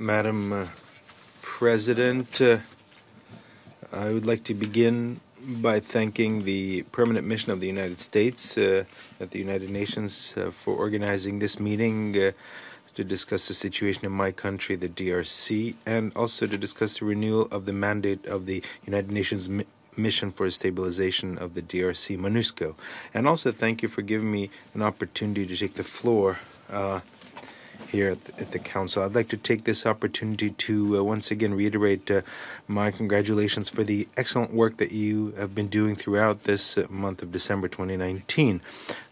Madam President, I would like to begin by thanking the Permanent Mission of the United States at the United Nations for organizing this meeting to discuss the situation in my country, the DRC, and also to discuss the renewal of the mandate of the United Nations Mission for Stabilization of the DRC, MONUSCO. And also thank you for giving me an opportunity to take the floor here at the Council. I'd like to take this opportunity to once again reiterate my congratulations for the excellent work that you have been doing throughout this month of December 2019.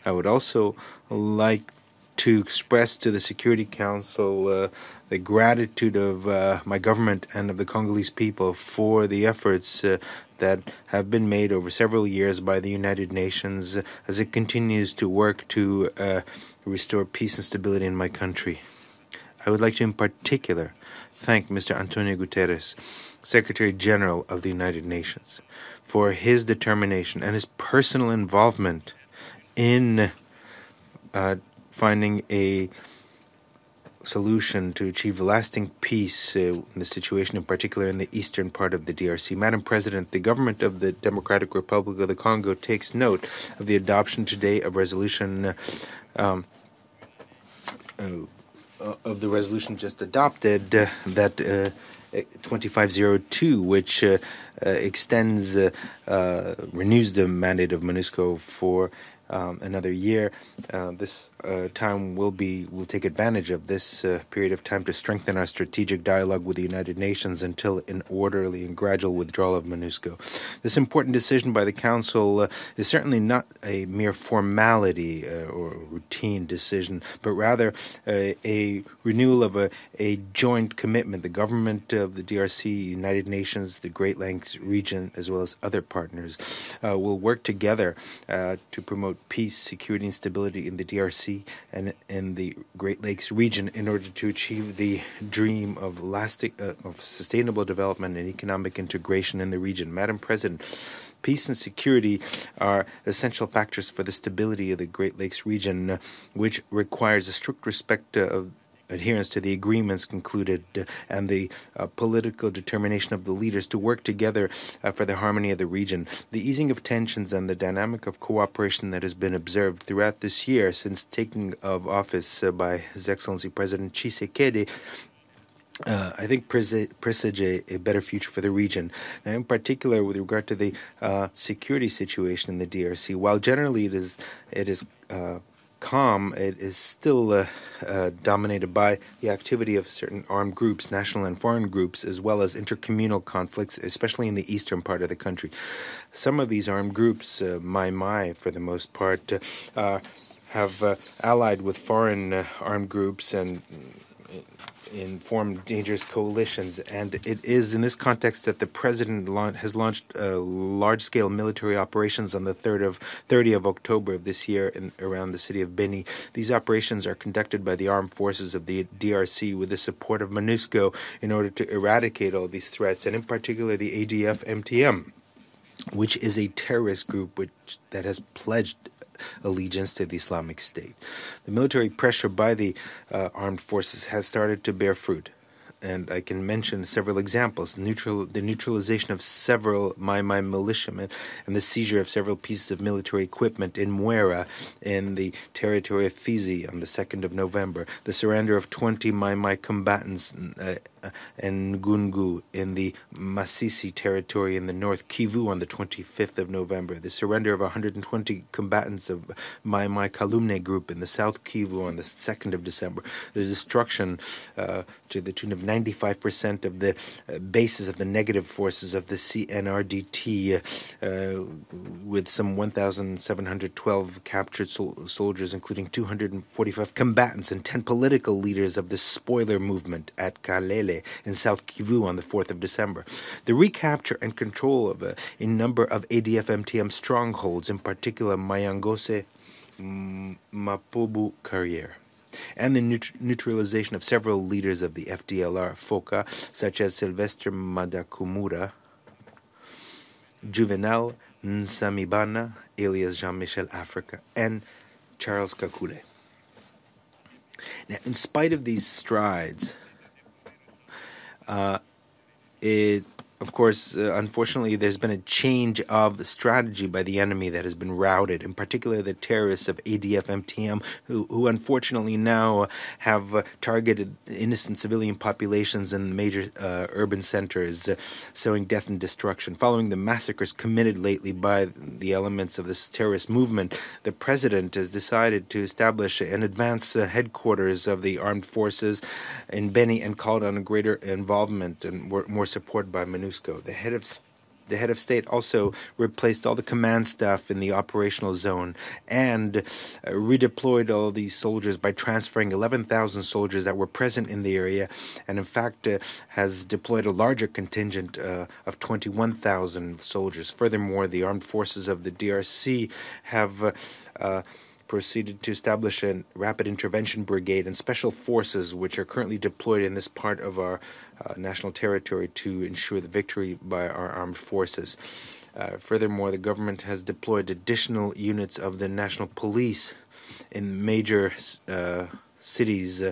I would also like to express to the Security Council the gratitude of my government and of the Congolese people for the efforts that have been made over several years by the United Nations as it continues to work to restore peace and stability in my country. I would like to in particular thank Mr. Antonio Guterres, Secretary General of the United Nations, for his determination and his personal involvement in finding a solution to achieve lasting peace in the situation, in particular in the eastern part of the DRC. Madam President, the government of the Democratic Republic of the Congo takes note of the adoption today of resolution of the resolution just adopted that 2502, which extends, renews the mandate of MONUSCO for another year. This time we'll take advantage of this period of time to strengthen our strategic dialogue with the United Nations until an orderly and gradual withdrawal of MONUSCO. This important decision by the Council is certainly not a mere formality or routine decision, but rather a renewal of a joint commitment. The government of the DRC, United Nations, the Great Lakes region, as well as other partners, will work together to promote peace, security, and stability in the DRC and in the Great Lakes region in order to achieve the dream of lasting, of sustainable development and economic integration in the region. Madam President, peace and security are essential factors for the stability of the Great Lakes region, which requires a strict respect of adherence to the agreements concluded and the political determination of the leaders to work together for the harmony of the region. The easing of tensions and the dynamic of cooperation that has been observed throughout this year since taking of office by His Excellency President Tshisekedi I think presage a better future for the region. Now, in particular, with regard to the security situation in the DRC, while generally it is calm, it is still dominated by the activity of certain armed groups, national and foreign groups, as well as intercommunal conflicts, especially in the eastern part of the country. Some of these armed groups, Mai for the most part, have allied with foreign armed groups and formed dangerous coalitions, and it is in this context that the president has launched large-scale military operations on the 30th of October of this year around the city of Beni. These operations are conducted by the armed forces of the DRC with the support of MONUSCO in order to eradicate all these threats, and in particular the ADF-MTM, which is a terrorist group that has pledged allegiance to the Islamic State. The military pressure by the armed forces has started to bear fruit, and I can mention several examples. The neutralization of several Mai militiamen and the seizure of several pieces of military equipment in Mwera in the territory of Fizi on the 2nd of November. The surrender of 20 Mai combatants in Gungu in the Masisi territory in the North Kivu on the 25th of November. The surrender of 120 combatants of Mai Kalumne group in the South Kivu on the 2nd of December. The destruction to the tune of 95% of the bases of the negative forces of the CNRDT with some 1,712 captured soldiers, including 245 combatants and 10 political leaders of the spoiler movement at Kalele in South Kivu on the 4th of December. The recapture and control of a number of ADF-MTM strongholds, in particular Mayangose, Mapubu Carrier, and the neutralization of several leaders of the FDLR FOCA, such as Sylvestre Madakumura, Juvenal Nsamibana, alias Jean-Michel Africa, and Charles Kakule. Now, in spite of these strides, Of course, unfortunately, there's been a change of strategy by the enemy that has been routed, in particular the terrorists of ADF MTM, who unfortunately now have targeted innocent civilian populations in major urban centers, sowing death and destruction. Following the massacres committed lately by the elements of this terrorist movement, the president has decided to establish an advanced headquarters of the armed forces in Beni and called on a greater involvement and more support by MONUSCO. The head of state also replaced all the command staff in the operational zone and redeployed all these soldiers by transferring 11,000 soldiers that were present in the area, and in fact has deployed a larger contingent of 21,000 soldiers. Furthermore, the armed forces of the DRC have proceeded to establish a rapid intervention brigade and special forces which are currently deployed in this part of our national territory to ensure the victory by our armed forces. Furthermore, the government has deployed additional units of the national police in major cities,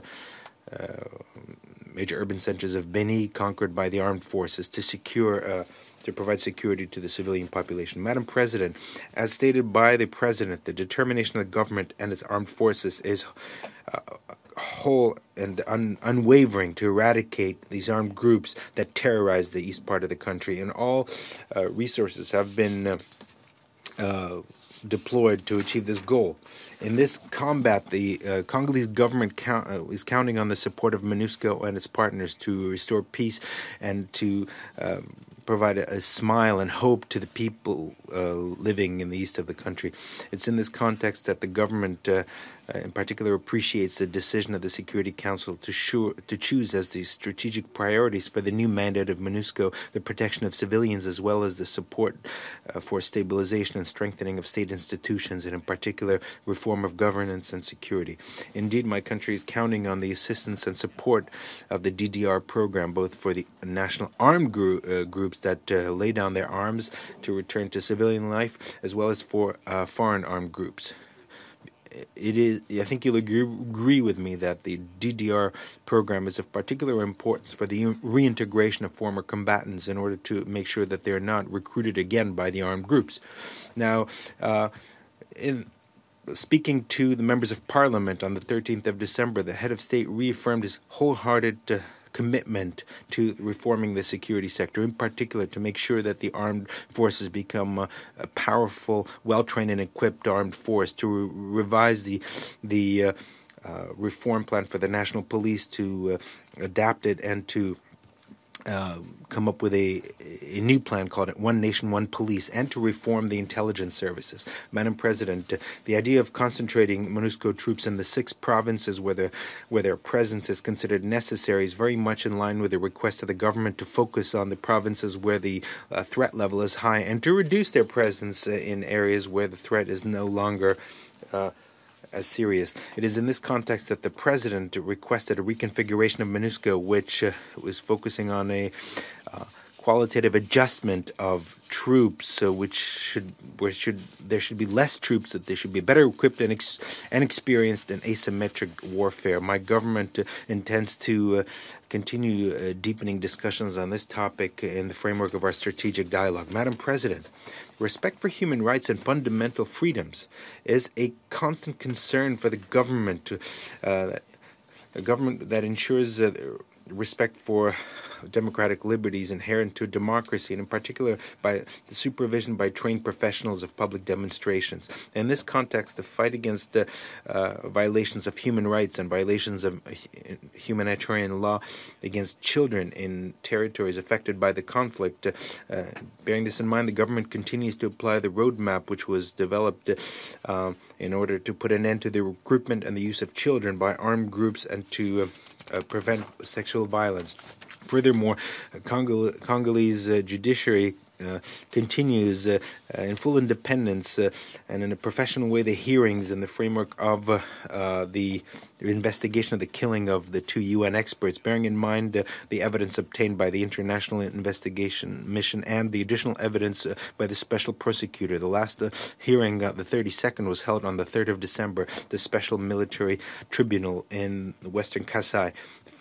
major urban centers of Beni, conquered by the armed forces to provide security to the civilian population. Madam President, as stated by the President, the determination of the government and its armed forces is whole and unwavering to eradicate these armed groups that terrorize the east part of the country, and all resources have been deployed to achieve this goal. In this combat, the Congolese government is counting on the support of MONUSCO and its partners to restore peace and to provide a smile and hope to the people living in the east of the country. It's in this context that the government in particular appreciates the decision of the Security Council to choose as the strategic priorities for the new mandate of MONUSCO the protection of civilians as well as the support for stabilization and strengthening of state institutions, and in particular reform of governance and security. Indeed, my country is counting on the assistance and support of the DDR program, both for the national armed groups that lay down their arms to return to civilian life, as well as for foreign armed groups. I think you'll agree with me that the DDR program is of particular importance for the reintegration of former combatants in order to make sure that they're not recruited again by the armed groups. Now, in speaking to the members of parliament on the 13th of December, the head of state reaffirmed his wholehearted commitment to reforming the security sector, in particular to make sure that the armed forces become a powerful, well-trained and equipped armed force, to revise the reform plan for the national police, to adapt it and to come up with a new plan called One Nation, One Police, and to reform the intelligence services. Madam President, the idea of concentrating MONUSCO troops in the 6 provinces where their presence is considered necessary is very much in line with the request of the government to focus on the provinces where the threat level is high and to reduce their presence in areas where the threat is no longer as serious. It is in this context that the President requested a reconfiguration of MONUSCO, which was focusing on a qualitative adjustment of troops, there should be less troops, that they should be better equipped and experienced in asymmetric warfare. My government intends to continue deepening discussions on this topic in the framework of our strategic dialogue. Madam President, respect for human rights and fundamental freedoms is a constant concern for the government. A government that ensures respect for democratic liberties inherent to democracy, and in particular by the supervision by trained professionals of public demonstrations. In this context, the fight against violations of human rights and violations of humanitarian law against children in territories affected by the conflict. Bearing this in mind, the government continues to apply the roadmap which was developed in order to put an end to the recruitment and the use of children by armed groups and to prevent sexual violence. Furthermore, Congolese judiciary continues in full independence and in a professional way the hearings in the framework of the investigation of the killing of the 2 UN experts, bearing in mind the evidence obtained by the International Investigation Mission and the additional evidence by the Special Prosecutor. The last hearing, the 32nd, was held on the 3rd of December, the Special Military Tribunal in Western Kasai.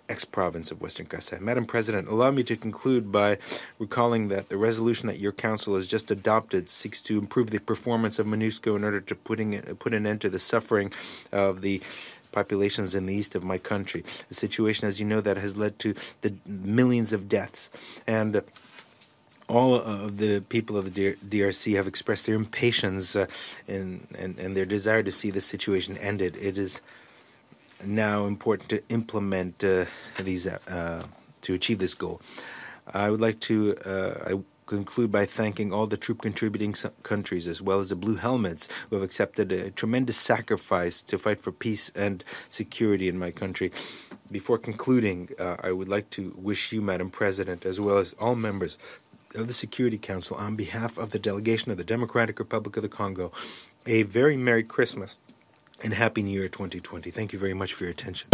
ex-province of Western Kasai. Madam President, allow me to conclude by recalling that the resolution that your council has just adopted seeks to improve the performance of MONUSCO in order to put an end to the suffering of the populations in the east of my country. A situation, as you know, that has led to the millions of deaths. And all of the people of the DRC have expressed their impatience and their desire to see this situation ended. It is now important to implement these to achieve this goal. I would like to I conclude by thanking all the troop contributing countries as well as the Blue Helmets who have accepted a tremendous sacrifice to fight for peace and security in my country. Before concluding, I would like to wish you, Madam President, as well as all members of the Security Council, on behalf of the delegation of the Democratic Republic of the Congo, a very Merry Christmas and Happy New Year 2020. Thank you very much for your attention.